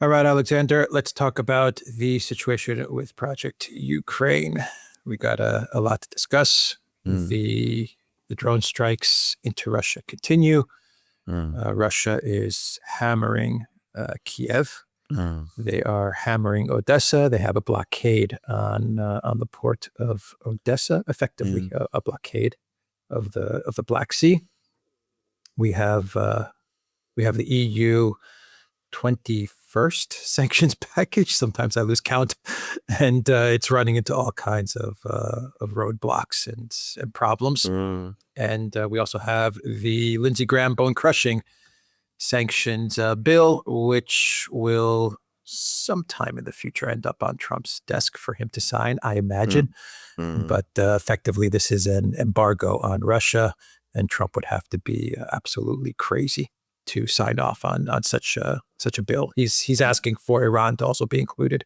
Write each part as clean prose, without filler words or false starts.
All right, Alexander, let's talk about the situation with Project Ukraine. We got a lot to discuss. Mm, The drone strikes into Russia continue. mm, Russia is hammering Kiev. mm, They are hammering Odessa. They have a blockade on the port of Odessa, effectively mm, a blockade of the Black Sea. We have uh, we have the EU 21st sanctions package. Sometimes I lose count, and it's running into all kinds of roadblocks and problems. mm, And we also have the Lindsey Graham bone crushing sanctions bill, which will sometime in the future end up on Trump's desk for him to sign, I mm, imagine. mm, But effectively, this is an embargo on Russia, and Trump would have to be absolutely crazy to sign off on such a bill. He's asking for Iran to also be included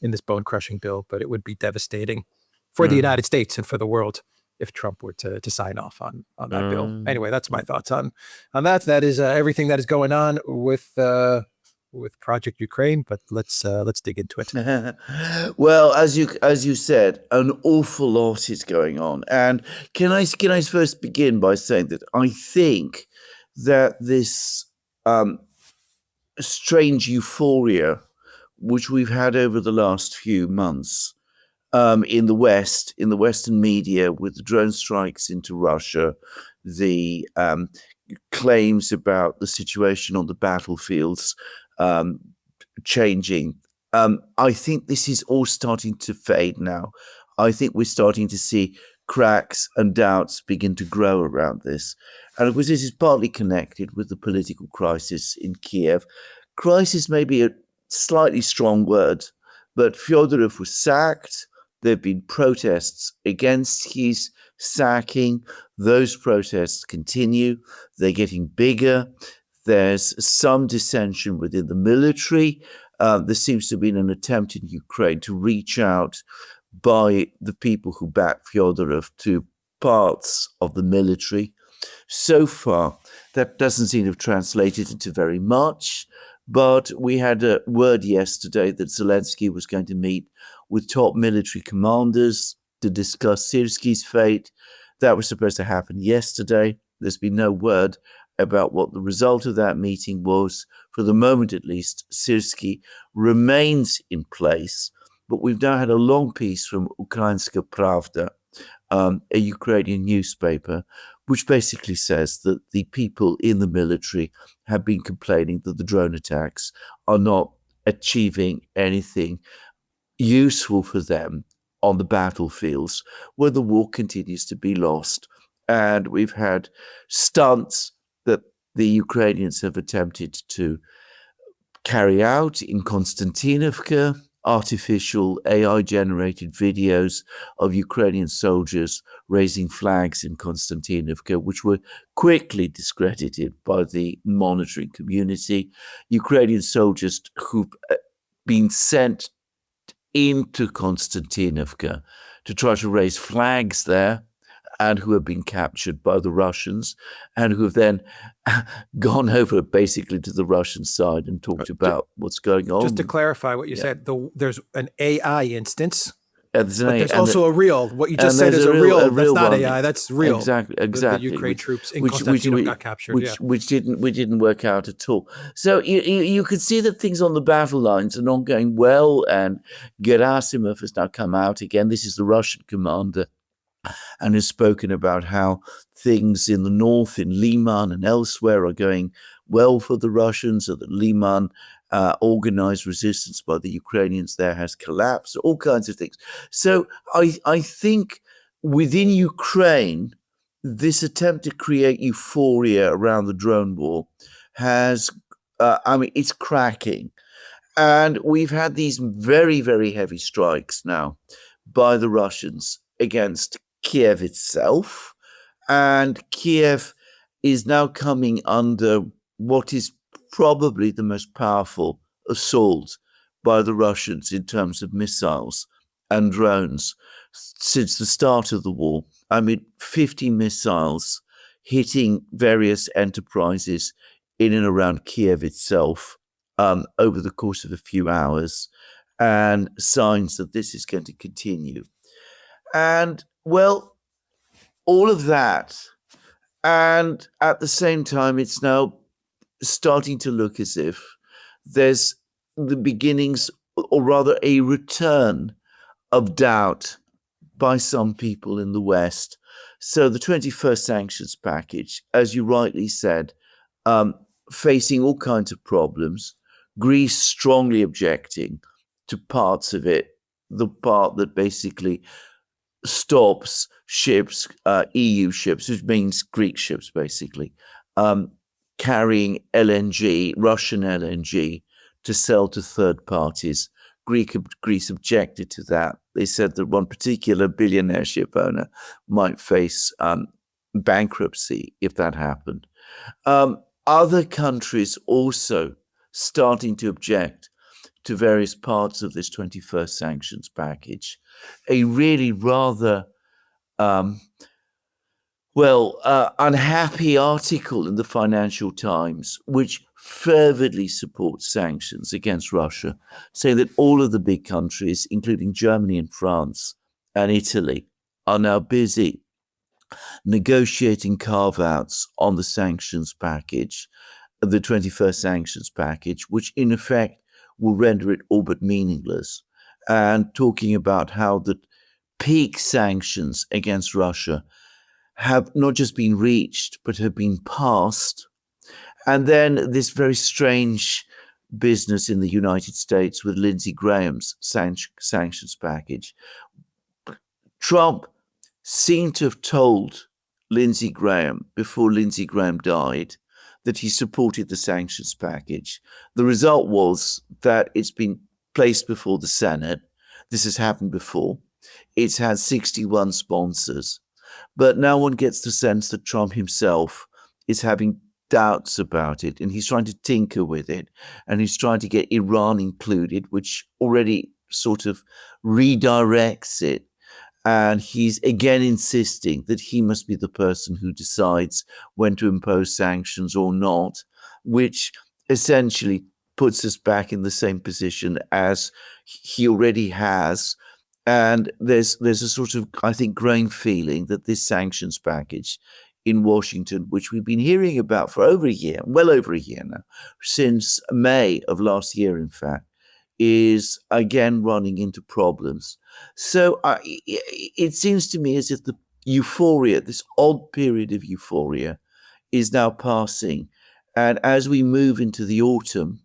in this bone crushing bill, but it would be devastating for the mm, United States and for the world if Trump were to sign off on that bill. mm. Anyway, that's my thoughts on that. That is everything that is going on with Project Ukraine. But let's dig into it. Well, as you said, an awful lot is going on, and can I first begin by saying that I think that this um, strange euphoria, which we've had over the last few months, in the West, in the Western media, with the drone strikes into Russia, the claims about the situation on the battlefields um, changing. I think this is all starting to fade now. I think we're starting to see cracks and doubts begin to grow around this. And of course, this is partly connected with the political crisis in Kiev. Crisis may be a slightly strong word, but Fyodorov was sacked. There have been protests against his sacking. Those protests continue. They're getting bigger. There's some dissension within the military. There seems to have been an attempt in Ukraine to reach out by the people who back Fyodorov to parts of the military. So far, that doesn't seem to have translated into very much. But we had a word yesterday that Zelensky was going to meet with top military commanders to discuss Syrski's fate. That was supposed to happen yesterday. There's been no word about what the result of that meeting was. For the moment, at least, Syrsky remains in place. But we've now had a long piece from Ukrainska Pravda, a Ukrainian newspaper, which basically says that the people in the military have been complaining that the drone attacks are not achieving anything useful for them on the battlefields where the war continues to be lost. And we've had stunts that the Ukrainians have attempted to carry out in Konstantinovka, artificial AI generated videos of Ukrainian soldiers raising flags in Konstantinovka, which were quickly discredited by the monitoring community. Ukrainian soldiers who've been sent into Konstantinovka to try to raise flags there and who have been captured by the Russians and who have then gone over basically to the Russian side and talked about what's going on. Just to clarify what you said, there's an AI instance, But there's also a real. What you just said is a real. That's not one. AI. That's real. Exactly. The Ukraine troops in which Konstantinov got captured. which didn't work out at all. So you could see that things on the battle lines are not going well. And Gerasimov has now come out again. This is the Russian commander, and has spoken about how things in the north, in Liman and elsewhere, are going well for the Russians, and that Liman, organized resistance by the Ukrainians there, has collapsed, all kinds of things. So I think within Ukraine, this attempt to create euphoria around the drone war has, it's cracking. And we've had these very, very heavy strikes now by the Russians against Kiev itself. And Kiev is now coming under what is probably the most powerful assault by the Russians in terms of missiles and drones since the start of the war. 50 missiles hitting various enterprises in and around Kiev itself. over the course of a few hours, and signs that this is going to continue. And, well, all of that. And at the same time, it's now starting to look as if there's the beginnings, or rather a return of doubt by some people in the West. So the 21st sanctions package, as you rightly said, facing all kinds of problems, Greece strongly objecting to parts of it, the part that basically stops ships, EU ships, which means Greek ships basically, carrying LNG, Russian LNG, to sell to third parties. Greece objected to that. They said that one particular billionaire ship owner might face bankruptcy if that happened. Other countries also starting to object to various parts of this 21st sanctions package. A really rather unhappy article in the Financial Times, which fervently supports sanctions against Russia, saying that all of the big countries, including Germany and France and Italy, are now busy negotiating carve-outs on the sanctions package, the 21st sanctions package, which in effect will render it all but meaningless, and talking about how the peak sanctions against Russia have not just been reached, but have been passed. And then this very strange business in the United States with Lindsey Graham's sanctions package. Trump seemed to have told Lindsey Graham before Lindsey Graham died that he supported the sanctions package. The result was that it's been placed before the Senate. This has happened before. It's had 61 sponsors. But now one gets the sense that Trump himself is having doubts about it, and he's trying to tinker with it, and he's trying to get Iran included, which already sort of redirects it. And he's again insisting that he must be the person who decides when to impose sanctions or not, which essentially puts us back in the same position as he already has. And there's a sort of, I think, growing feeling that this sanctions package in Washington, which we've been hearing about for over a year, well over a year now, since May of last year, in fact, is again running into problems. So it seems to me as if the euphoria, this odd period of euphoria, is now passing. And as we move into the autumn,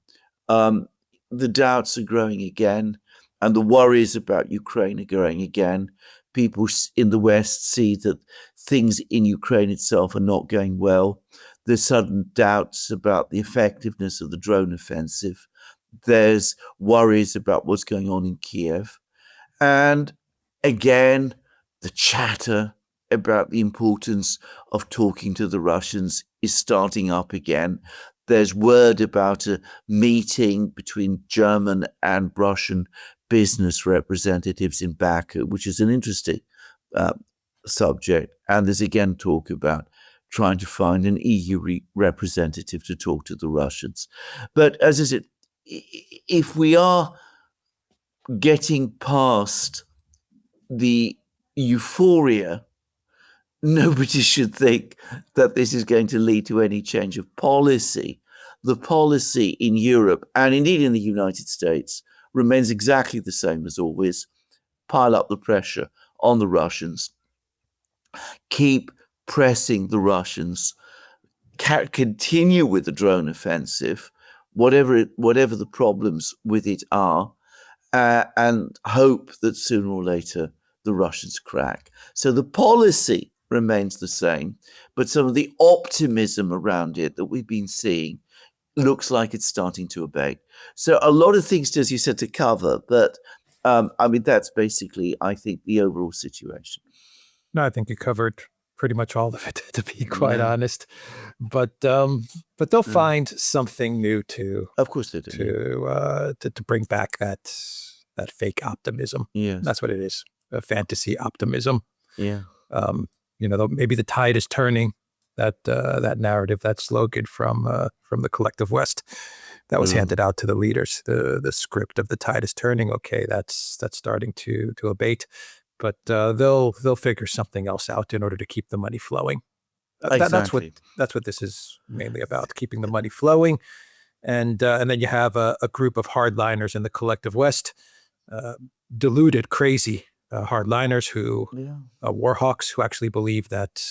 the doubts are growing again, and the worries about Ukraine are growing again. People in the West see that things in Ukraine itself are not going well. There's sudden doubts about the effectiveness of the drone offensive. There's worries about what's going on in Kiev. And again, the chatter about the importance of talking to the Russians is starting up again. There's word about a meeting between German and Russian business representatives in Baku, which is an interesting subject. And there's again talk about trying to find an EU representative to talk to the Russians. But as I said, if we are getting past the euphoria, nobody should think that this is going to lead to any change of policy. The policy in Europe, and indeed in the United States, remains exactly the same as always. Pile up the pressure on the Russians. Keep pressing the Russians. Continue with the drone offensive, whatever the problems with it are, and hope that sooner or later the Russians crack. So the policy remains the same, but some of the optimism around it that we've been seeing looks like it's starting to abate. So a lot of things, as you said, to cover, but that's basically, I think, the overall situation. No, I think you covered pretty much all of it, to be quite honest. But they'll find something new to, of course they do, to bring back that fake optimism. Yes, that's what it is, a fantasy optimism. Yeah. Maybe the tide is turning. That narrative, that slogan from the collective West. that was handed out to the leaders. The script of the tide is turning. Okay, that's starting to abate, but they'll figure something else out in order to keep the money flowing. Exactly. That's what this is mainly about: keeping the money flowing, and then you have a group of hardliners in the collective West, deluded, crazy hardliners who war hawks who actually believe that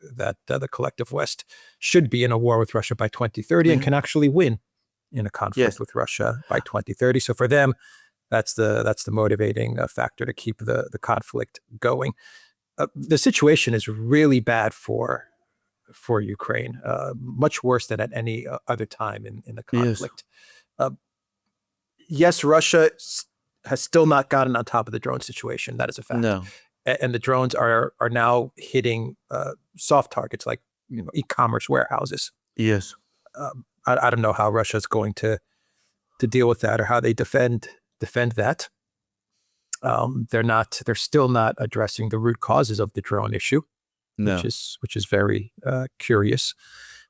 the collective West should be in a war with Russia by 2030 and can actually win in a conflict with Russia by 2030. So for them, that's the motivating factor to keep the conflict going. The situation is really bad for Ukraine, much worse than at any other time in the conflict. Yes, Russia has still not gotten on top of the drone situation. That is a fact. No. And the drones are now hitting soft targets like e-commerce warehouses. Yes. I don't know how Russia's going to deal with that or how they defend that. They're still not addressing the root causes of the drone issue, which is very curious.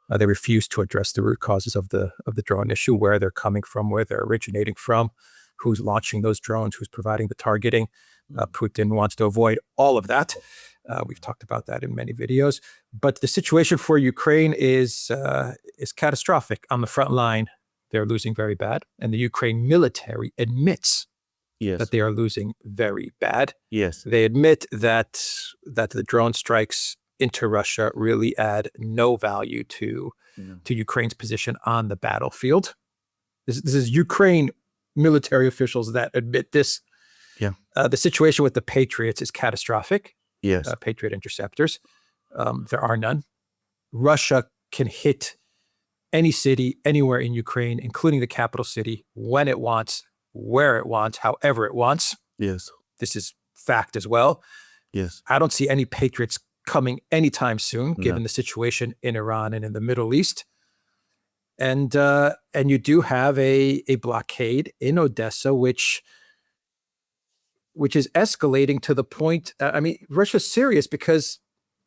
They refuse to address the root causes of the drone issue, where they're coming from, where they're originating from, who's launching those drones, who's providing the targeting. Putin wants to avoid all of that. We've talked about that in many videos. But the situation for Ukraine is catastrophic. On the front line, they're losing very bad, and the Ukraine military admits that they are losing very bad. Yes, they admit that the drone strikes into Russia really add no value to Ukraine's position on the battlefield. This is Ukraine military officials that admit this. The situation with the Patriots is catastrophic. Patriot interceptors. There are none. Russia can hit any city, anywhere in Ukraine, including the capital city, when it wants, where it wants, however it wants. Yes. This is fact as well. Yes. I don't see any Patriots coming anytime soon, given the situation in Iran and in the Middle East. And you do have a blockade in Odessa, which is escalating to the point. Russia's serious because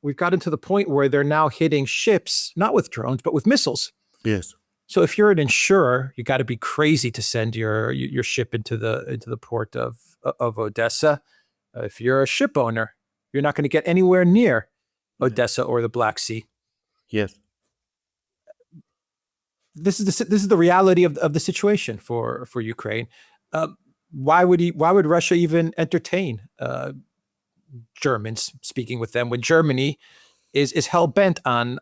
we've gotten to the point where they're now hitting ships, not with drones, but with missiles. Yes. So if you're an insurer, you got to be crazy to send your ship into the port of Odessa. If you're a ship owner, you're not going to get anywhere near Odessa or the Black Sea. Yes. This is the reality of the situation for Ukraine. Why would Russia even entertain Germans speaking with them when Germany is hell bent on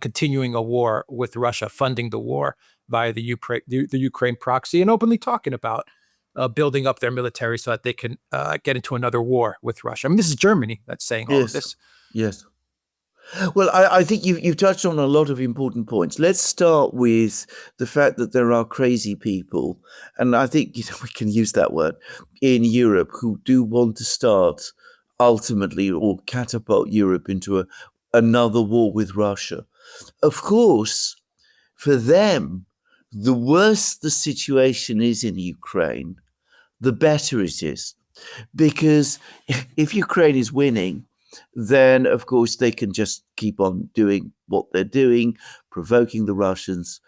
continuing a war with Russia, funding the war via the Ukraine proxy, and openly talking about building up their military so that they can get into another war with Russia? I mean, this is Germany that's saying all of this. Yes. Well, I think you've touched on a lot of important points. Let's start with the fact that there are crazy people, and I think we can use that word, in Europe who do want to start ultimately or catapult Europe into another war with Russia. Of course, for them, the worse the situation is in Ukraine, the better it is. Because if Ukraine is winning, then, of course, they can just keep on doing what they're doing, provoking the Russians,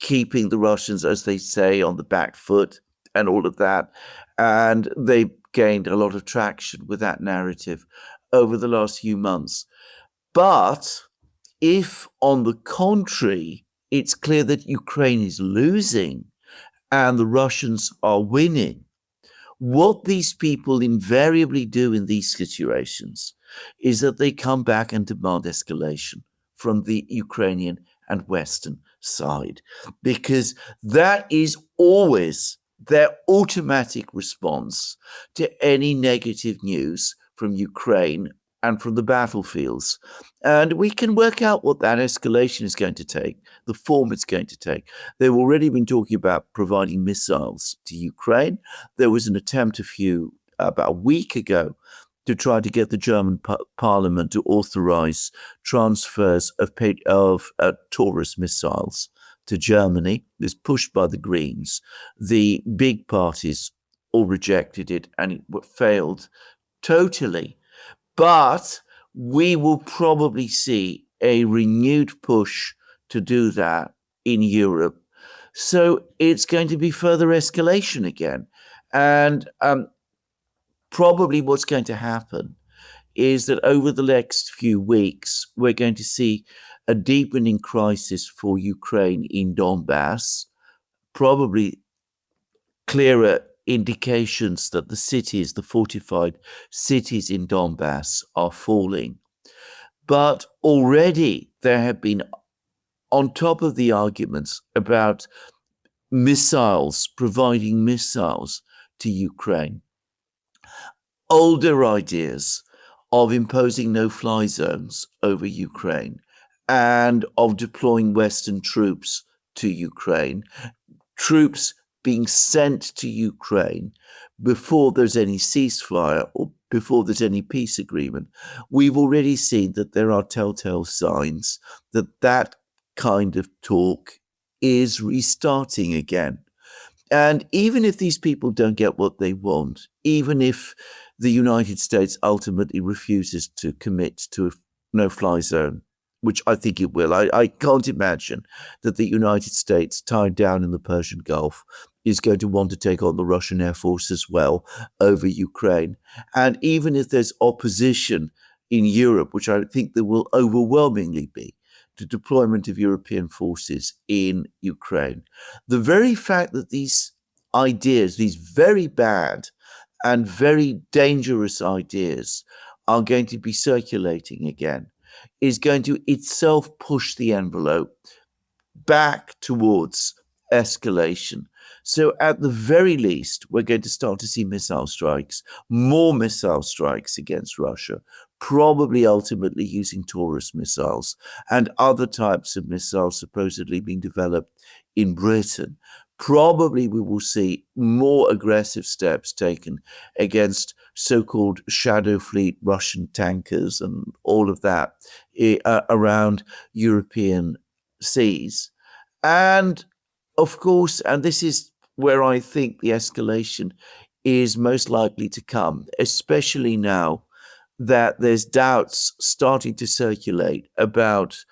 keeping the Russians, as they say, on the back foot and all of that. And they gained a lot of traction with that narrative over the last few months. But if, on the contrary, it's clear that Ukraine is losing and the Russians are winning, what these people invariably do in these situations is that they come back and demand escalation from the Ukrainian and Western side, because that is always their automatic response to any negative news from Ukraine and from the battlefields. And we can work out what that escalation is going to take, the form it's going to take. They've already been talking about providing missiles to Ukraine. There was an attempt about a week ago to try to get the German parliament to authorize transfers of Taurus missiles to Germany. It was pushed by the Greens. The big parties all rejected it, and it failed totally. But we will probably see a renewed push to do that in Europe. So it's going to be further escalation again. And probably what's going to happen is that over the next few weeks, we're going to see a deepening crisis for Ukraine in Donbass, probably clearer indications that the cities, the fortified cities in Donbass, are falling. But already there have been, on top of the arguments about missiles, providing missiles to Ukraine, older ideas of imposing no-fly zones over Ukraine and of deploying Western troops to Ukraine, troops being sent to Ukraine before there's any ceasefire or before there's any peace agreement. We've already seen that there are telltale signs that that kind of talk is restarting again. And even if these people don't get what they want, even if the United States ultimately refuses to commit to a no-fly zone, which I think it will, I can't imagine that the United States, tied down in the Persian Gulf, is going to want to take on the Russian Air Force as well over Ukraine. And even if there's opposition in Europe, which I think there will overwhelmingly be, to deployment of European forces in Ukraine, the very fact that these ideas, these very bad and very dangerous ideas, are going to be circulating again, is going to itself push the envelope back towards escalation. So at the very least, we're going to start to see missile strikes, more missile strikes against Russia, probably ultimately using Taurus missiles and other types of missiles supposedly being developed in Britain. Probably we will see more aggressive steps taken against so-called shadow fleet Russian tankers and all of that around European seas. And of course, and this is where I think the escalation is most likely to come, especially now that there's doubts starting to circulate about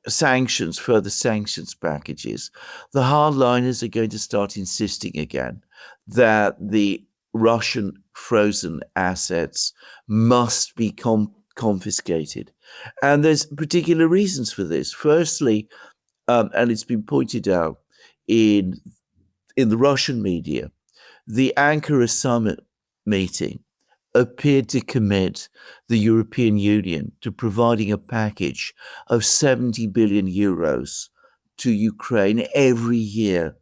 sanctions, further sanctions packages. The hardliners are going to start insisting again that the Russian frozen assets must be confiscated. And there's particular reasons for this. Firstly, and it's been pointed out in the Russian media, the Anchorage summit meeting appeared to commit the European Union to providing a package of 70 billion euros to Ukraine every year,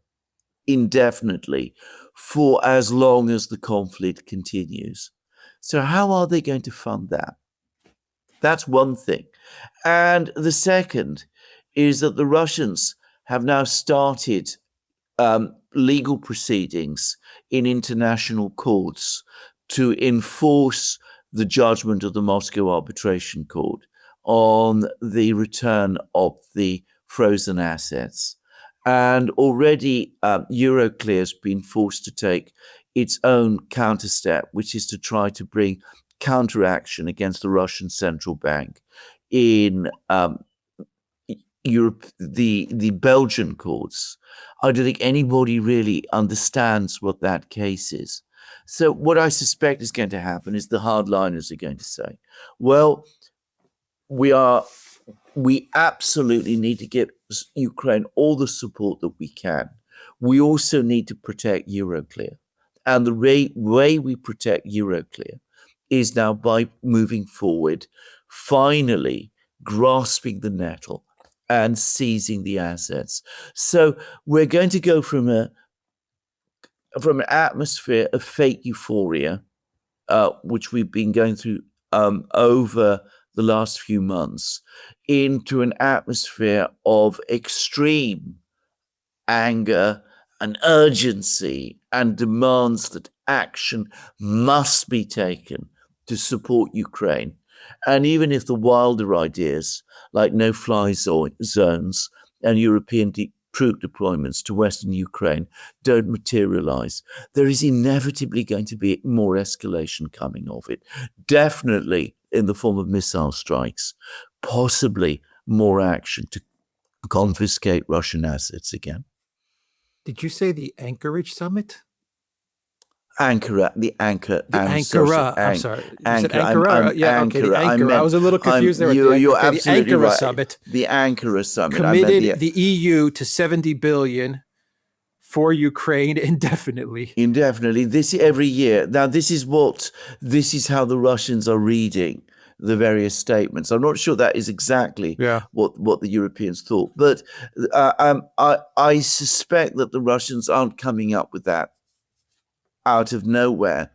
indefinitely, for as long as the conflict continues. So how are they going to fund that? That's one thing. And the second is that the Russians have now started legal proceedings in international courts to enforce the judgment of the Moscow Arbitration Court on the return of the frozen assets. And already Euroclear has been forced to take its own counterstep, which is to try to bring counteraction against the Russian central bank in Europe, the Belgian courts. I don't think anybody really understands what that case is. So what I suspect is going to happen is the hardliners are going to say, well, we absolutely need to give Ukraine all the support that we can. We also need to protect Euroclear. And the way we protect Euroclear is now by moving forward, finally grasping the nettle and seizing the assets. So we're going to go from an atmosphere of fake euphoria, which we've been going through over the last few months, into an atmosphere of extreme anger and urgency and demands that action must be taken to support Ukraine. And even if the wilder ideas, like no-fly zones and European troop deployments to Western Ukraine, don't materialize, there is inevitably going to be more escalation coming of it, definitely in the form of missile strikes, possibly more action to confiscate Russian assets again. Did you say the Anchorage summit? Ankara, the anchor. The I'm so sorry. Ankara. I'm sorry. You said Ankara. Ankara? Yeah, okay, the Ankara. I Ankara. I meant. was a little confused there with You're okay, the absolutely Ankara right. summit The Ankara summit. I meant committed the EU to 70 billion for Ukraine indefinitely. Indefinitely. This every year. Now, this is how the Russians are reading the various statements. I'm not sure that is exactly what the Europeans thought, but I suspect that the Russians aren't coming up with that out of nowhere.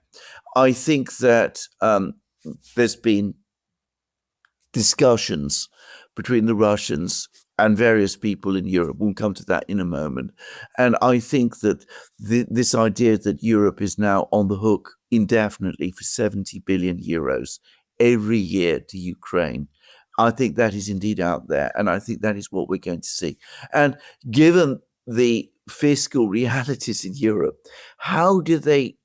I think that there's been discussions between the Russians and various people in Europe. We'll come to that in a moment. And I think that this idea that Europe is now on the hook indefinitely for 70 billion euros every year to Ukraine, I think that is indeed out there. And I think that is what we're going to see. And given the fiscal realities in Europe, how do they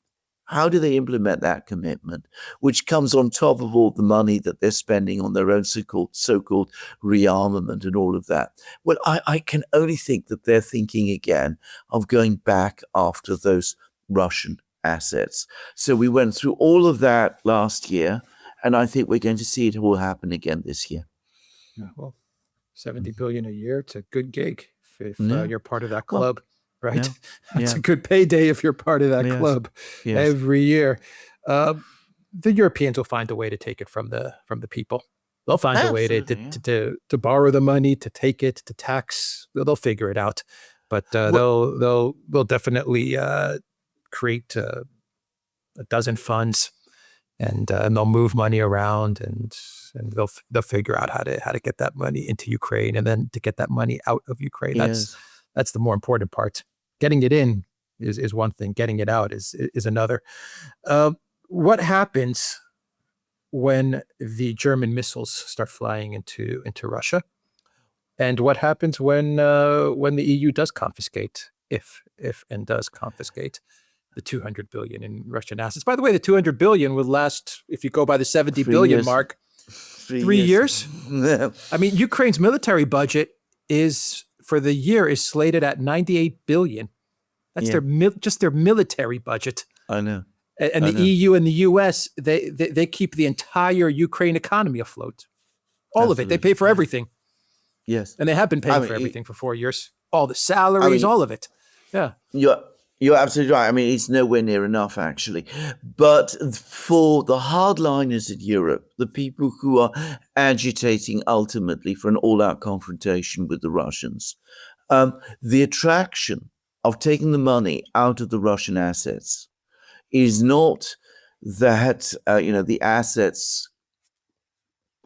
implement that commitment, which comes on top of all the money that they're spending on their own so-called rearmament and all of that? Well, I can only think that they're thinking again of going back after those Russian assets. So we went through all of that last year, and I think we're going to see it all happen again this year. Yeah, well, 70 billion a year, it's a good gig if you're part of that club. Right. It's a good payday if you're part of that club every year. The Europeans will find a way to take it from the people. They'll find a way to borrow the money, to take it, to tax. They'll figure it out. But they'll definitely create a dozen funds, and they'll move money around, and they'll figure out how to get that money into Ukraine, and then to get that money out of Ukraine. That's the more important part. Getting it in is one thing. Getting it out is another. What happens when the German missiles start flying into Russia? And what happens when the EU does confiscate, if and does confiscate the 200 billion in Russian assets? By the way, the 200 billion will last, if you go by the 70 billion mark, 3 years. I mean, Ukraine's military budget for the year is slated at 98 billion. That's just their military budget. I know. And the EU and the US, they keep the entire Ukraine economy afloat. All of it. They pay for everything. Yes. And they have been paying for everything for 4 years. All the salaries, all of it. Yeah. You're absolutely right. I mean, it's nowhere near enough, actually. But for the hardliners in Europe, the people who are agitating ultimately for an all-out confrontation with the Russians, the attraction of taking the money out of the Russian assets is not that, the assets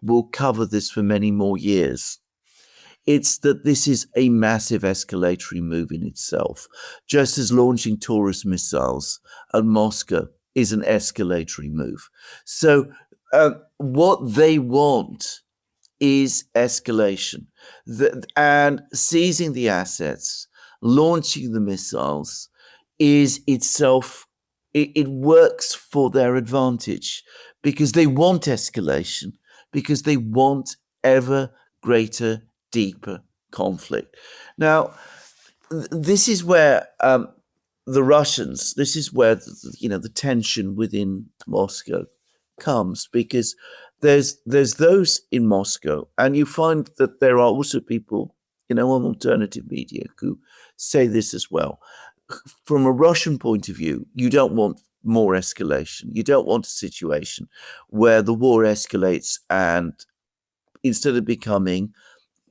will cover this for many more years. It's that this is a massive escalatory move in itself, just as launching Taurus missiles at Moscow is an escalatory move. So what they want is escalation, and seizing the assets, launching the missiles is itself, it works for their advantage because they want escalation, because they want ever greater, deeper conflict. Now, this is where the Russians, this is where the tension within Moscow comes, because there's those in Moscow, and you find that there are also people, on alternative media who say this as well. From a Russian point of view, you don't want more escalation. You don't want a situation where the war escalates, and instead of becoming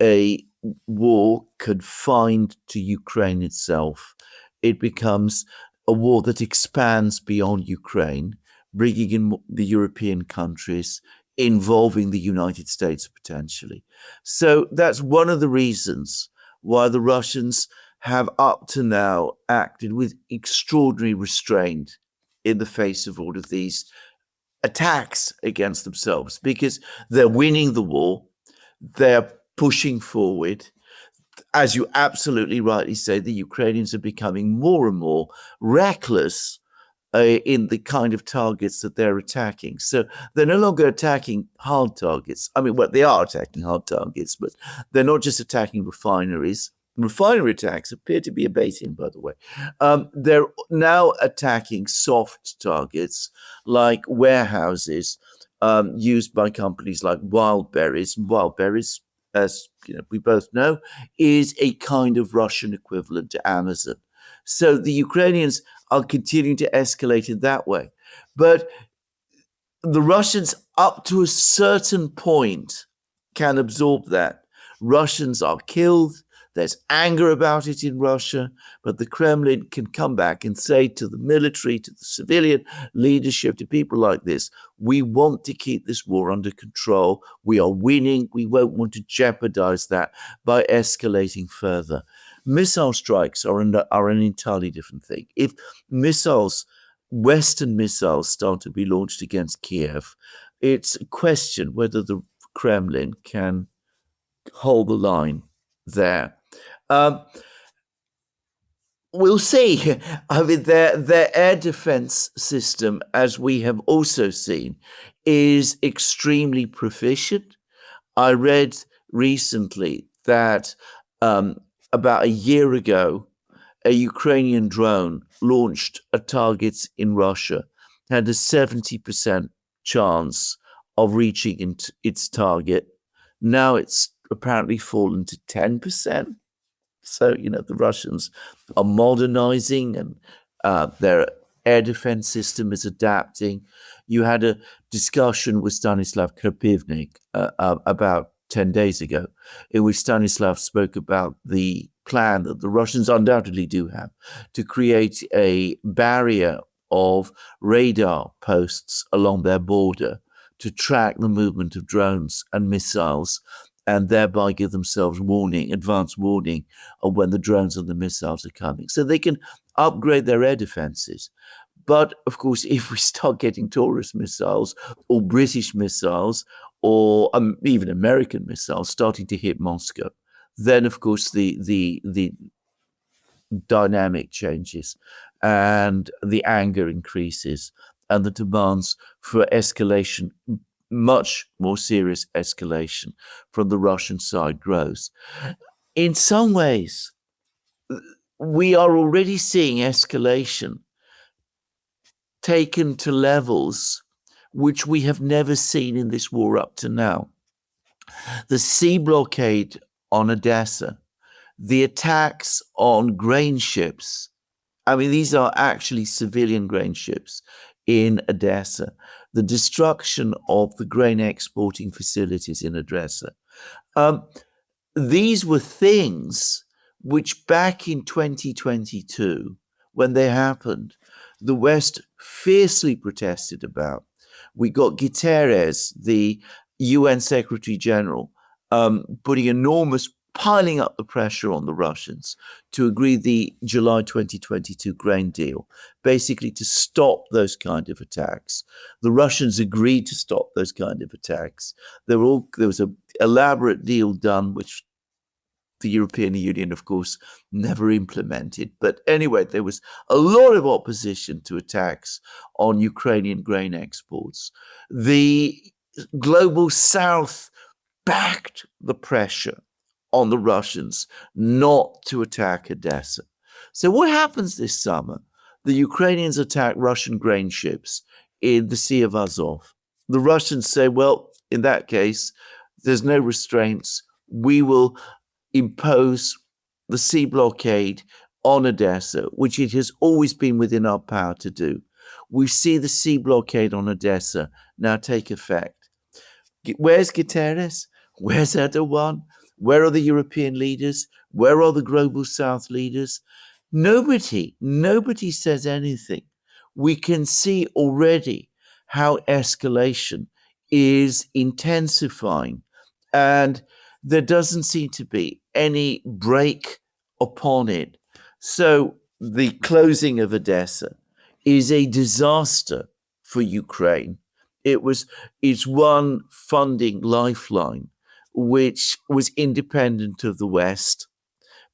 a war confined to Ukraine itself, it becomes a war that expands beyond Ukraine, bringing in the European countries, involving the United States potentially. So that's one of the reasons why the Russians have up to now acted with extraordinary restraint in the face of all of these attacks against themselves, because they're winning the war, they're pushing forward. As you absolutely rightly say, the Ukrainians are becoming more and more reckless in the kind of targets that they're attacking. So they're no longer attacking hard targets. I mean, well, they are attacking hard targets, but they're not just attacking refineries. Refinery attacks appear to be abating, by the way. They're now attacking soft targets like warehouses used by companies like Wildberries. Wildberries, as we both know, is a kind of Russian equivalent to Amazon. So the Ukrainians are continuing to escalate in that way. But the Russians, up to a certain point, can absorb that. Russians are killed. There's anger about it in Russia, but the Kremlin can come back and say to the military, to the civilian leadership, to people like this, we want to keep this war under control. We are winning. We won't want to jeopardize that by escalating further. Missile strikes are an entirely different thing. If Western missiles start to be launched against Kiev, it's a question whether the Kremlin can hold the line there. We'll see. I mean, their air defense system, as we have also seen, is extremely proficient. I read recently that about a year ago, a Ukrainian drone launched at targets in Russia, had a 70% chance of reaching its target. Now it's apparently fallen to 10%. So, the Russians are modernizing and their air defense system is adapting. You had a discussion with Stanislav Krapivnik about 10 days ago, in which Stanislav spoke about the plan that the Russians undoubtedly do have to create a barrier of radar posts along their border to track the movement of drones and missiles, and thereby give themselves advance warning of when the drones and the missiles are coming. So they can upgrade their air defenses. But, of course, if we start getting Taurus missiles or British missiles or even American missiles starting to hit Moscow, then, of course, the dynamic changes and the anger increases and the demands for escalation, much more serious escalation from the Russian side grows. In some ways, we are already seeing escalation taken to levels which we have never seen in this war up to now. The sea blockade on Odessa, the attacks on grain ships, I mean, these are actually civilian grain ships in Odessa, the destruction of the grain exporting facilities in Odessa. These were things which back in 2022, when they happened, the West fiercely protested about. We got Guterres, the UN Secretary General, piling up the pressure on the Russians to agree the July 2022 grain deal, basically to stop those kind of attacks. The Russians agreed to stop those kind of attacks. There was an elaborate deal done, which the European Union, of course, never implemented. But anyway, there was a lot of opposition to attacks on Ukrainian grain exports. The global South backed the pressure on the Russians not to attack Odessa. So what happens this summer? The Ukrainians attack Russian grain ships in the Sea of Azov. The Russians say, well, in that case, there's no restraints. We will impose the sea blockade on Odessa, which it has always been within our power to do. We see the sea blockade on Odessa now take effect. Where's Guterres? Where's Erdogan? Where are the European leaders? Where are the global South leaders? Nobody says anything. We can see already how escalation is intensifying, and there doesn't seem to be any break upon it. So the closing of Odessa is a disaster for Ukraine. It's one funding lifeline which was independent of the West,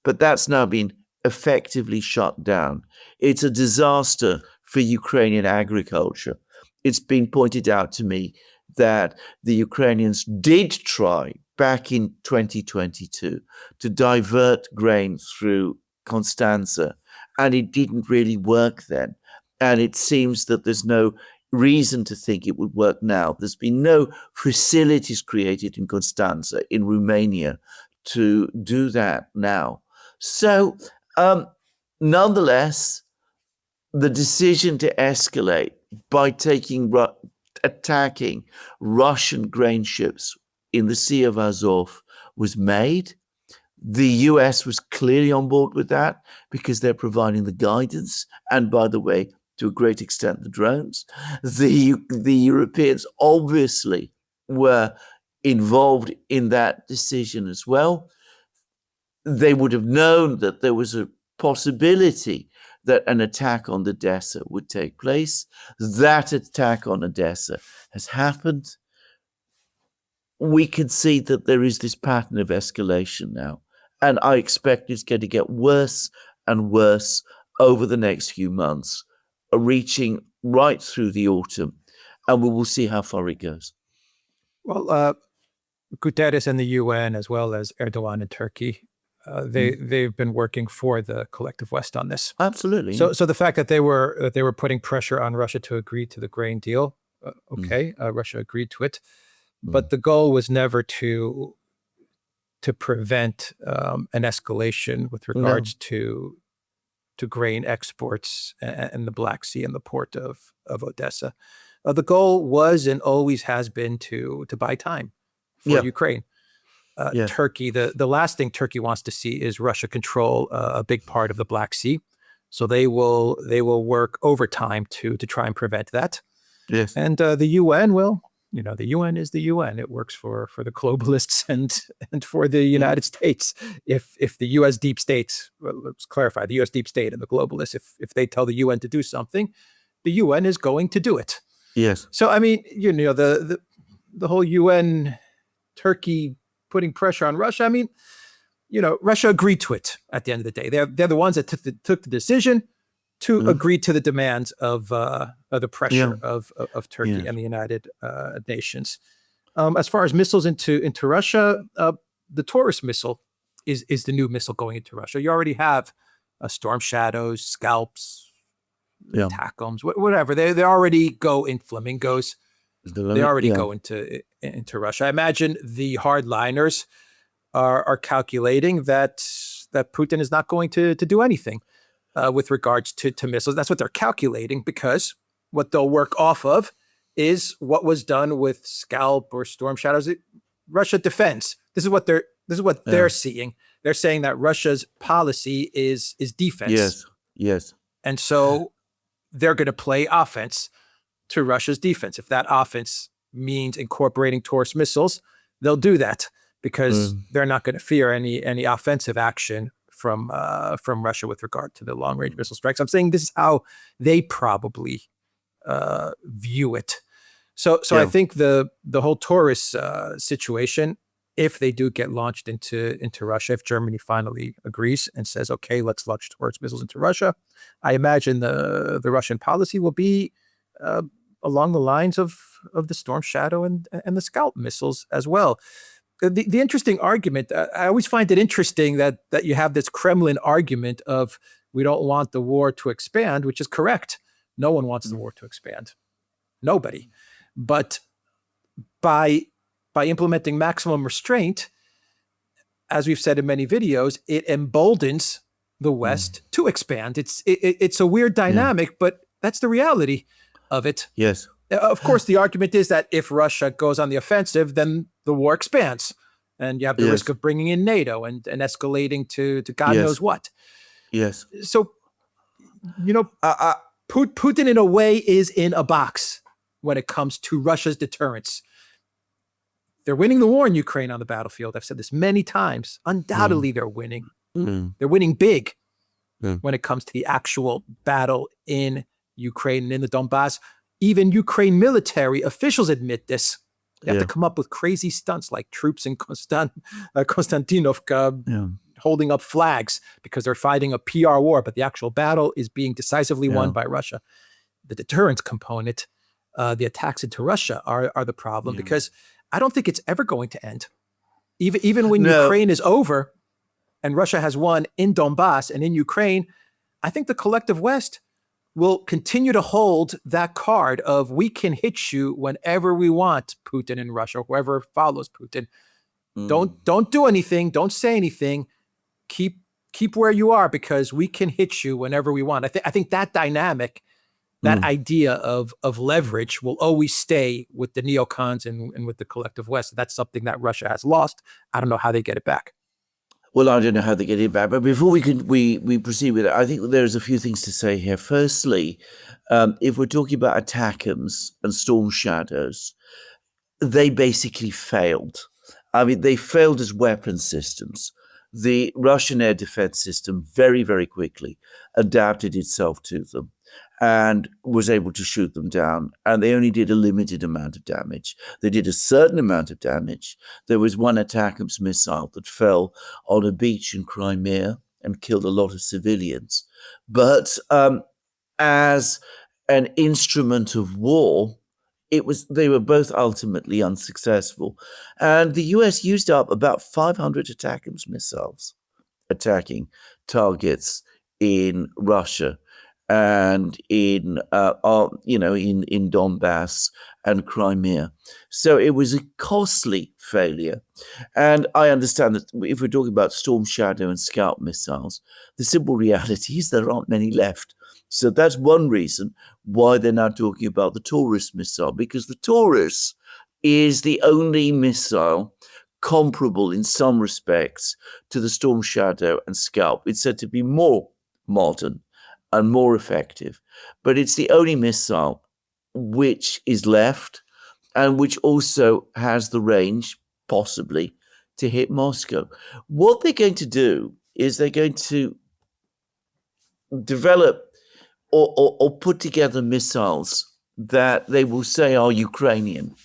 but that's now been effectively shut down. It's a disaster for Ukrainian agriculture. It's been pointed out to me that the Ukrainians did try back in 2022 to divert grain through Constanza, and it didn't really work then. And it seems that there's no reason to think it would work now. There's been no facilities created in Constanza, in Romania, to do that now. So, nonetheless, the decision to escalate by attacking Russian grain ships in the Sea of Azov was made. The US was clearly on board with that because they're providing the guidance, and by the way, to a great extent, the drones. The Europeans obviously were involved in that decision as well. They would have known that there was a possibility that an attack on Odessa would take place. That attack on Odessa has happened. We can see that there is this pattern of escalation now, and I expect it's going to get worse and worse over the next few months, reaching right through the autumn, and we will see how far it goes. Well, Guterres and the UN, as well as Erdogan and Turkey, they've been working for the collective West on this. Absolutely. So the fact that they were putting pressure on Russia to agree to the grain deal, Russia agreed to it, but the goal was never to prevent an escalation with regards to grain exports and the Black Sea and the port of Odessa. The goal was and always has been to buy time for Ukraine. Turkey, the last thing Turkey wants to see is Russia control a big part of the Black Sea. So they will work overtime to try and prevent that. Yes. And the UN, well, the UN is the UN. It works for the globalists and for the United States. If the U.S. deep state, well, let's clarify, the U.S. deep state and the globalists, if they tell the UN to do something, the UN is going to do it. Yes. So I mean, the whole UN, Turkey putting pressure on Russia. I mean, Russia agreed to it at the end of the day. They're the ones that took the decision to agree to the demands of the pressure of Turkey and the United Nations. As far as missiles into Russia, the Taurus missile is the new missile going into Russia. You already have Storm Shadows, Scalps, TACOMs, whatever. They already go in flamingos. They already go into Russia. I imagine the hardliners are calculating that Putin is not going to do anything with regards to missiles. That's what they're calculating, because what they'll work off of is what was done with Scalp or Storm Shadows. Russia defends. This is what they're seeing. They're saying that Russia's policy is defense. Yes. And so they're going to play offense to Russia's defense. If that offense means incorporating Taurus missiles, they'll do that, because they're not going to fear any offensive action from Russia with regard to the long-range missile strikes. I'm saying this is how they probably view it. So I think the whole Taurus situation, if they do get launched into Russia, if Germany finally agrees and says, okay, let's launch Taurus missiles into Russia, I imagine the Russian policy will be along the lines of the Storm Shadow and the Scalp missiles as well. The interesting argument, I always find it interesting that you have this Kremlin argument of we don't want the war to expand, which is correct. No one wants the war to expand. Nobody. But by implementing maximum restraint, as we've said in many videos, it emboldens the West to expand. It's a weird dynamic, but that's the reality of it. Yes. Of course, the argument is that if Russia goes on the offensive, then the war expands, and you have the risk of bringing in NATO and escalating to God knows what. Yes. So, Putin in a way is in a box when it comes to Russia's deterrence. They're winning the war in Ukraine on the battlefield. I've said this many times. Undoubtedly, they're winning. They're winning big when it comes to the actual battle in Ukraine and in the Donbass. Even Ukraine military officials admit this. They have to come up with crazy stunts like troops in Konstantinovka holding up flags because they're fighting a PR war, but the actual battle is being decisively won by Russia. the deterrence component, the attacks into Russia are the problem, because I don't think it's ever going to end. Even when Ukraine is over and Russia has won in Donbass and in Ukraine, I think the collective West will continue to hold that card of, we can hit you whenever we want, Putin in Russia, whoever follows Putin. Don't do anything. Don't say anything. Keep where you are, because we can hit you whenever we want. I think that dynamic, that idea of leverage, will always stay with the neocons and with the collective West. That's something that Russia has lost. I don't know how they get it back. Well, I don't know how they get it back, but before we proceed with it, I think there's a few things to say here. Firstly, if we're talking about ATACMS and Storm Shadows, they basically failed. I mean, they failed as weapon systems. The Russian air defense system very, very quickly adapted itself to them and was able to shoot them down. And they only did a limited amount of damage. They did a certain amount of damage. There was one ATACMS missile that fell on a beach in Crimea and killed a lot of civilians. But as an instrument of war, they were both ultimately unsuccessful. And the US used up about 500 ATACMS missiles attacking targets in Russia and in Donbass and Crimea. So it was a costly failure. And I understand that if we're talking about Storm Shadow and Scout missiles, the simple reality is there aren't many left. So that's one reason why they're now talking about the Taurus missile, because the Taurus is the only missile comparable in some respects to the Storm Shadow and Scout. It's said to be more modern and more effective, but it's the only missile which is left and which also has the range, possibly, to hit Moscow. What they're going to do is they're going to develop or put together missiles that they will say are Ukrainian,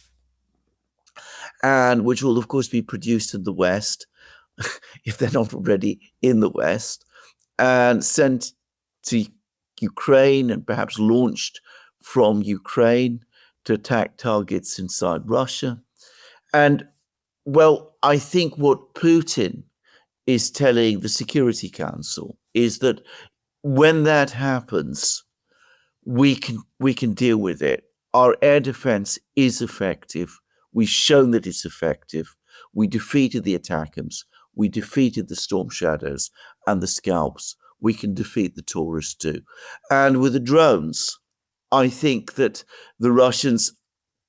and which will, of course, be produced in the West, if they're not already in the West, and sent to Ukraine and perhaps launched from Ukraine to attack targets inside Russia. And, well, I think what Putin is telling the Security Council is that when that happens, we can deal with it. Our air defense is effective. We've shown that it's effective. We defeated the ATACMS. We defeated the Storm Shadows and the Scalps. We can defeat the Taurus too. And with the drones, I think that the Russians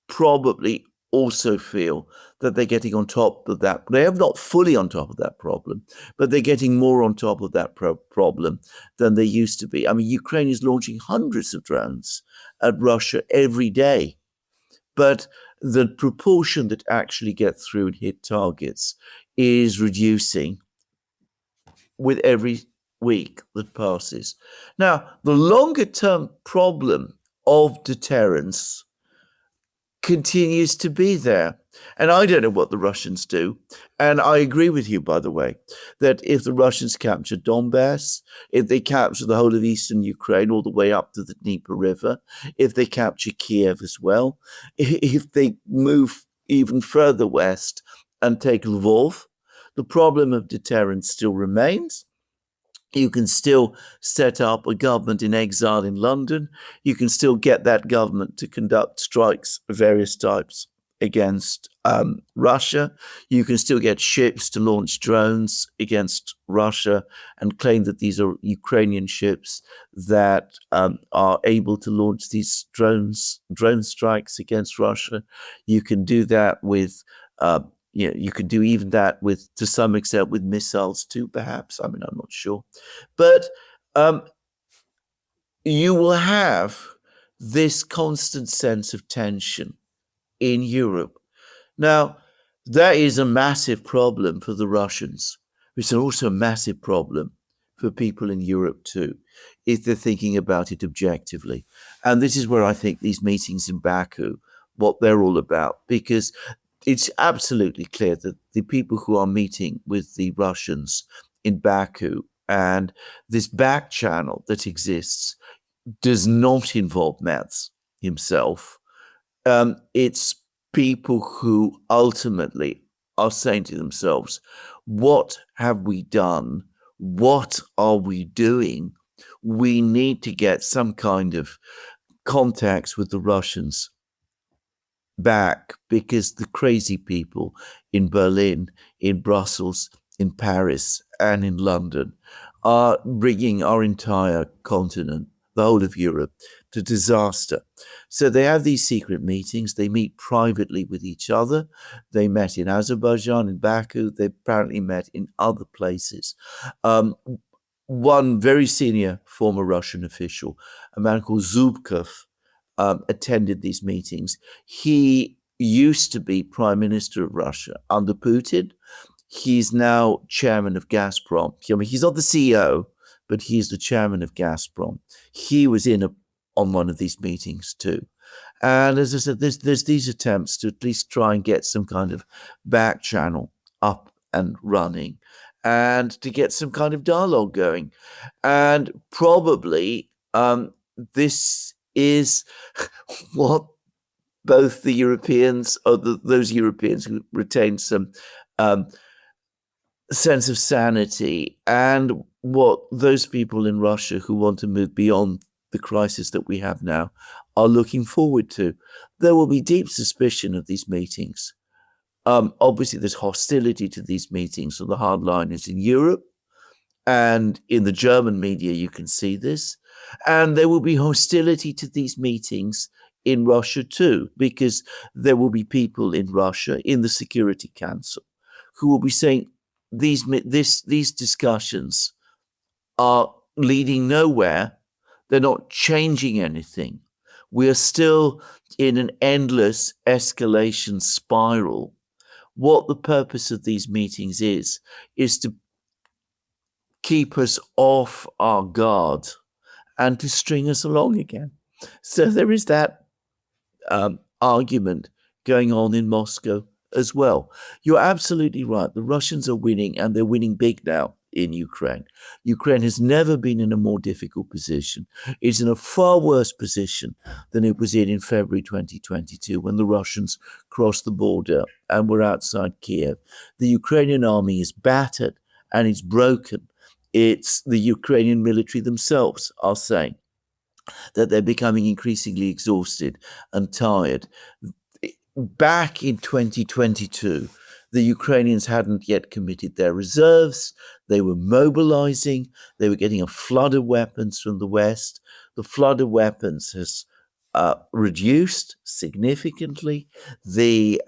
probably also feel that they're getting on top of that. They are not fully on top of that problem, but they're getting more on top of that problem than they used to be. I mean, Ukraine is launching hundreds of drones at Russia every day, but the proportion that actually get through and hit targets is reducing with every week that passes. Now, the longer term problem of deterrence continues to be there. And I don't know what the Russians do. And I agree with you, by the way, that if the Russians capture Donbass, if they capture the whole of eastern Ukraine all the way up to the Dnieper River, if they capture Kiev as well, if they move even further west and take Lvov, the problem of deterrence still remains. You can still set up a government in exile in London. You can still get that government to conduct strikes of various types against Russia. You can still get ships to launch drones against Russia and claim that these are Ukrainian ships that are able to launch these drone strikes against Russia. You can do that with you could do even that with, to some extent, with missiles too, perhaps. I mean, I'm not sure. But you will have this constant sense of tension in Europe. Now, that is a massive problem for the Russians. It's also a massive problem for people in Europe too, if they're thinking about it objectively. And this is where I think these meetings in Baku, what they're all about, because it's absolutely clear that the people who are meeting with the Russians in Baku and this back channel that exists does not involve Merz himself. It's people who ultimately are saying to themselves, what have we done? What are we doing? We need to get some kind of contacts with the Russians back, because the crazy people in Berlin, in Brussels, in Paris, and in London are bringing our entire continent, the whole of Europe, to disaster. So they have these secret meetings. They meet privately with each other. They met in Azerbaijan, in Baku. They apparently met in other places. One very senior former Russian official, a man called Zubkov, attended these meetings. He used to be prime minister of Russia under Putin. He's now chairman of Gazprom. I mean, he's not the CEO, but he's the chairman of Gazprom. He was on one of these meetings too. And as I said, there's these attempts to at least try and get some kind of back channel up and running, and to get some kind of dialogue going. And probably this is what both the Europeans, or those Europeans who retain some sense of sanity, and what those people in Russia who want to move beyond the crisis that we have now are looking forward to. There will be deep suspicion of these meetings. Obviously, there's hostility to these meetings from the hardliners in Europe, and in the German media, you can see this. And there will be hostility to these meetings in Russia too, because there will be people in Russia, in the Security Council, who will be saying these discussions are leading nowhere. They're not changing anything. We are still in an endless escalation spiral. What the purpose of these meetings is to keep us off our guard and to string us along again. So there is that argument going on in Moscow as well. You're absolutely right. The Russians are winning, and they're winning big now in Ukraine. Ukraine has never been in a more difficult position. It's in a far worse position than it was in February 2022, when the Russians crossed the border and were outside Kiev. The Ukrainian army is battered and it's broken. It's the Ukrainian military themselves are saying that they're becoming increasingly exhausted and tired. Back in 2022, the Ukrainians hadn't yet committed their reserves. They were mobilizing. They were getting a flood of weapons from the West. The flood of weapons has reduced significantly. The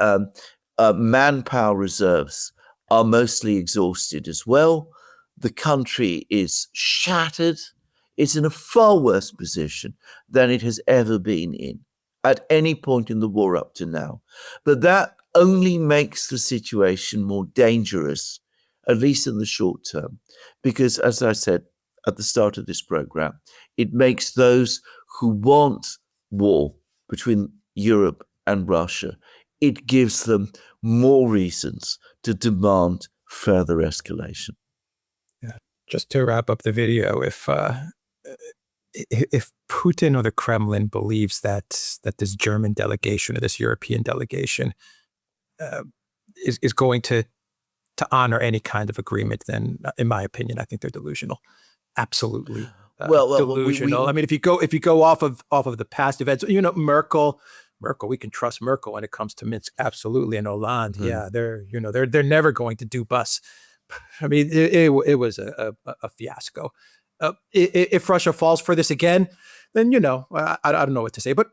manpower reserves are mostly exhausted as well. The country is shattered. It's in a far worse position than it has ever been in at any point in the war up to now. But that only makes the situation more dangerous, at least in the short term, because, as I said at the start of this program, it makes those who want war between Europe and Russia, it gives them more reasons to demand further escalation. Yeah. Just to wrap up the video, if Putin or the Kremlin believes that this German delegation or this European delegation is going to honor any kind of agreement, then, in my opinion, I think they're delusional. Absolutely delusional. I mean, if you go off of the past events, Merkel, we can trust Merkel when it comes to Minsk, absolutely, and Hollande, yeah, they're never going to do bus. I mean, it was a fiasco. If Russia falls for this again, then I don't know what to say. But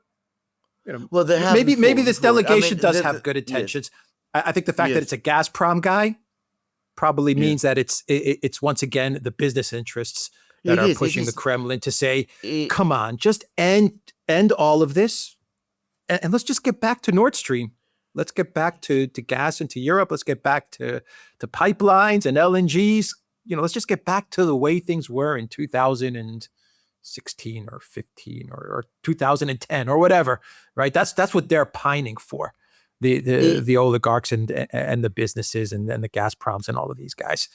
well, maybe this delegation does have good intentions. Yes. I think the fact that it's a Gazprom guy probably means that it's once again the business interests that are pushing the Kremlin to say, come on, just end all of this, and let's just get back to Nord Stream. Let's get back to gas into Europe. Let's get back to pipelines and LNGs. Let's just get back to the way things were in 2016 or 15 or 2010 or whatever, right? That's what they're pining for, the oligarchs and the businesses and the Gazproms and all of these guys.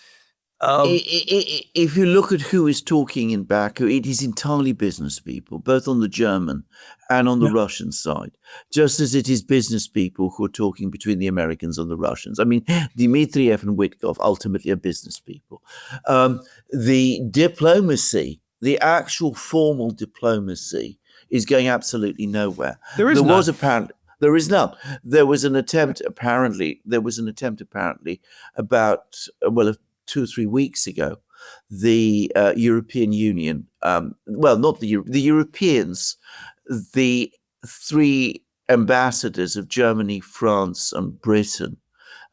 Um, If you look at who is talking in Baku, it is entirely business people, both on the German and on the yeah, Russian side, just as it is business people who are talking between the Americans and the Russians. I mean, Dmitriev and Witkov ultimately are business people. The diplomacy, the actual formal diplomacy, is going absolutely nowhere. there is There was none. apparently there is none. There was an attempt apparently. There was an attempt apparently about 2 or 3 weeks ago. The European Union, well, not the Europeans, the three ambassadors of Germany, France, and Britain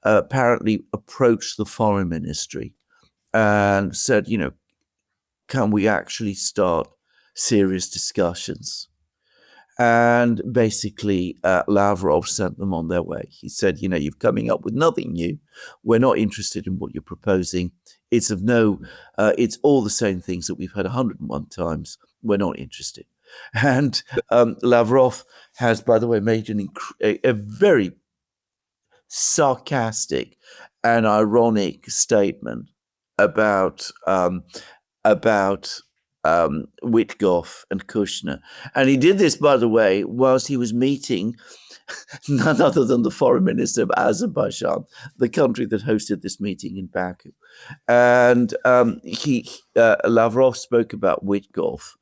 apparently approached the foreign ministry and said, can we actually start serious discussions? And basically, Lavrov sent them on their way. He said, you're coming up with nothing new. We're not interested in what you're proposing. It's it's all the same things that we've heard 101 times. We're not interested. And Lavrov has, by the way, made a very sarcastic and ironic statement about Witkov and Kushner. And he did this, by the way, whilst he was meeting none other than the foreign minister of Azerbaijan, the country that hosted this meeting in Baku. And Lavrov spoke about Witkov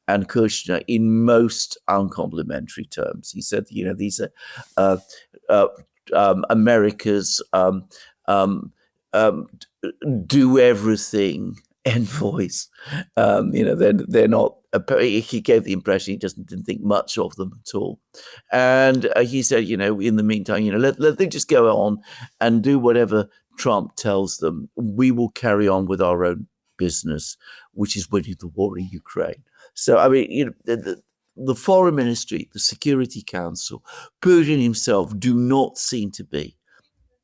and Kushner in most uncomplimentary terms. He said, these are America's do everything envoys. They're not. He gave the impression he didn't think much of them at all. And he said, in the meantime, let them just go on and do whatever Trump tells them. We will carry on with our own business, which is winning the war in Ukraine. So, I mean, the foreign ministry, the Security Council, Putin himself do not seem to be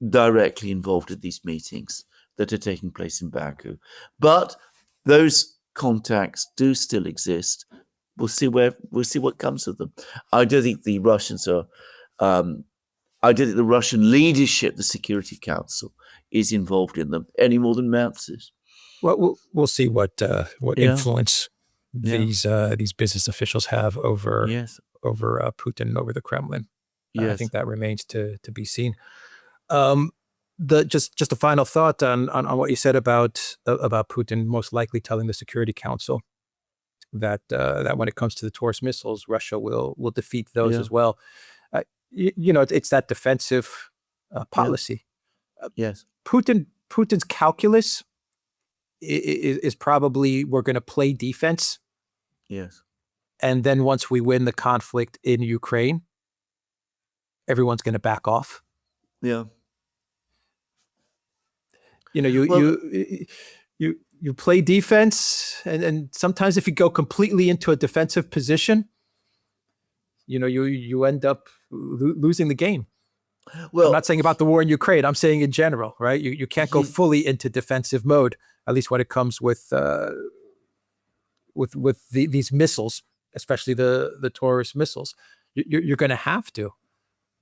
directly involved in these meetings that are taking place in Baku. But those contacts do still exist. We'll see what comes of them. I don't think the Russians are. I don't think the Russian leadership, the Security Council, is involved in them any more than Merz is. Well, we'll see what influence Yeah. these business officials have over Yes. over Putin and over the Kremlin. I Yes. think that remains to be seen. Just a final thought on what you said about Putin most likely telling the Security Council that when it comes to the Taurus missiles, Russia will defeat those Yeah. as well. It's that defensive policy. Yes. Putin's calculus is probably we're going to play defense, Yes. and then once we win the conflict in Ukraine, everyone's going to back off. Yeah. You play defense, and sometimes if you go completely into a defensive position, you end up losing the game. Well, I'm not saying about the war in Ukraine. I'm saying in general, right? You can't go fully into defensive mode, at least when it comes with these missiles, especially the Taurus missiles. You're going to have to.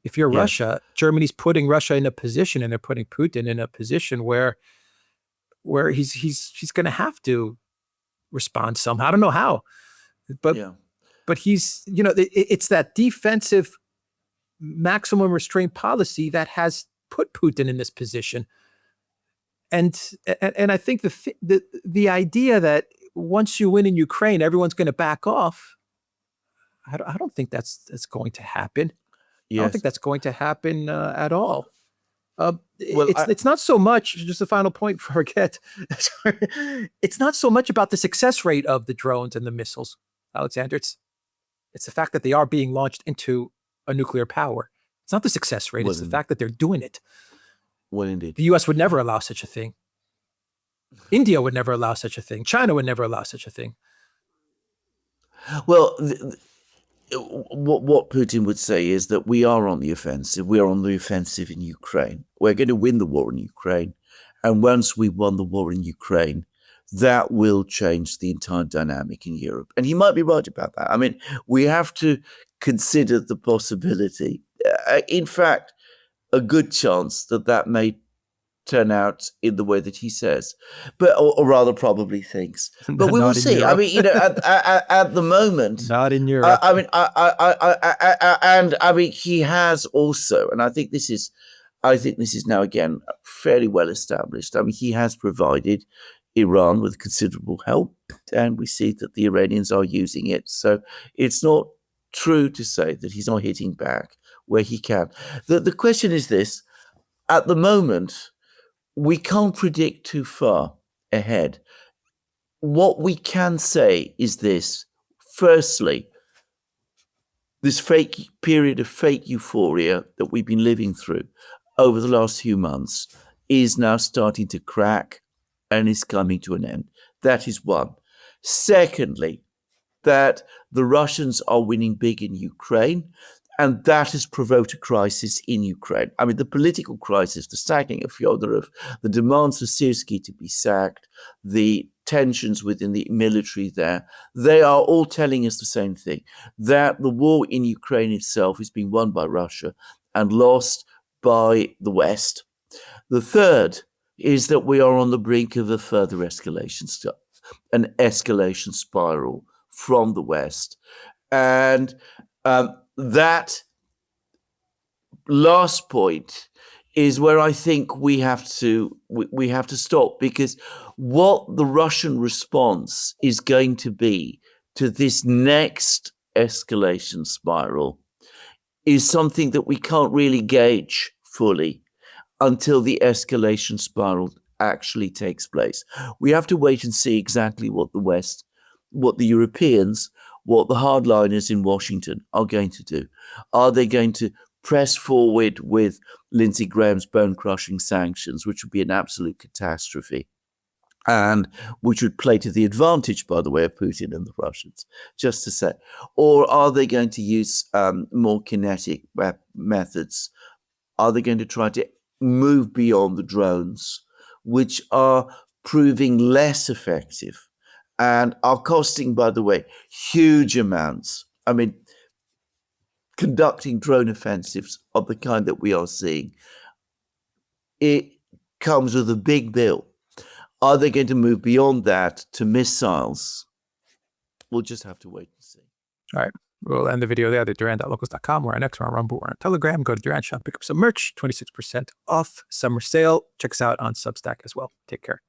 If you're Russia, Germany's putting Russia in a position, and they're putting Putin in a position where he's going to have to respond somehow. I don't know how, but he's it's that defensive maximum restraint policy that has put Putin in this position. And I think the idea that once you win in Ukraine, everyone's going to back off. I don't think that's going to happen. Yes. I don't think that's going to happen at all. Well, it's not so much, just a final point before I forget. It's not so much about the success rate of the drones and the missiles, Alexander. It's the fact that they are being launched into a nuclear power. It's not the success rate. It's the fact that they're doing it. Well, indeed. The U.S. would never allow such a thing. India would never allow such a thing. China would never allow such a thing. Well, what Putin would say is that we are on the offensive. We are on the offensive in Ukraine. We're going to win the war in Ukraine. And once we've won the war in Ukraine, that will change the entire dynamic in Europe. And he might be right about that. I mean, we have to consider the possibility, in fact, a good chance that may turn out in the way that he says, but or rather probably thinks. But we will Not in see. I Europe. mean, at the moment, Not in Europe. I mean, he has also, and I think this is now again fairly well established. I mean, he has provided Iran with considerable help, and we see that the Iranians are using it. So it's not true to say that he's not hitting back where he can. The question is this: at the moment, we can't predict too far ahead. What we can say is this: firstly, this fake period of fake euphoria that we've been living through over the last few months is now starting to crack and is coming to an end. That is one. Secondly, that the Russians are winning big in Ukraine, and that has provoked a crisis in Ukraine. I mean, the political crisis, the sacking of Fyodorov, the demands for Syrskyi to be sacked, the tensions within the military there, they are all telling us the same thing, that the war in Ukraine itself is being won by Russia and lost by the West. The third is that we are on the brink of a further escalation, an escalation spiral from the West. And that last point is where I think we have to stop, because what the Russian response is going to be to this next escalation spiral is something that we can't really gauge fully until the escalation spiral actually takes place. We have to wait and see exactly what the West, what the Europeans, what the hardliners in Washington are going to do. Are they going to press forward with Lindsey Graham's bone-crushing sanctions, which would be an absolute catastrophe, and which would play to the advantage, by the way, of Putin and the Russians, just to say? Or are they going to use more kinetic methods? Are they going to try to move beyond the drones, which are proving less effective and are costing, by the way, huge amounts? I mean, conducting drone offensives of the kind that we are seeing, it comes with a big bill. Are they going to move beyond that to missiles? We'll just have to wait and see. All right. We'll end the video there at Duran.locals.com. We're on X, we're on Rumble, we're on Telegram. Go to Duran Shop, pick up some merch, 26% off summer sale. Check us out on Substack as well. Take care.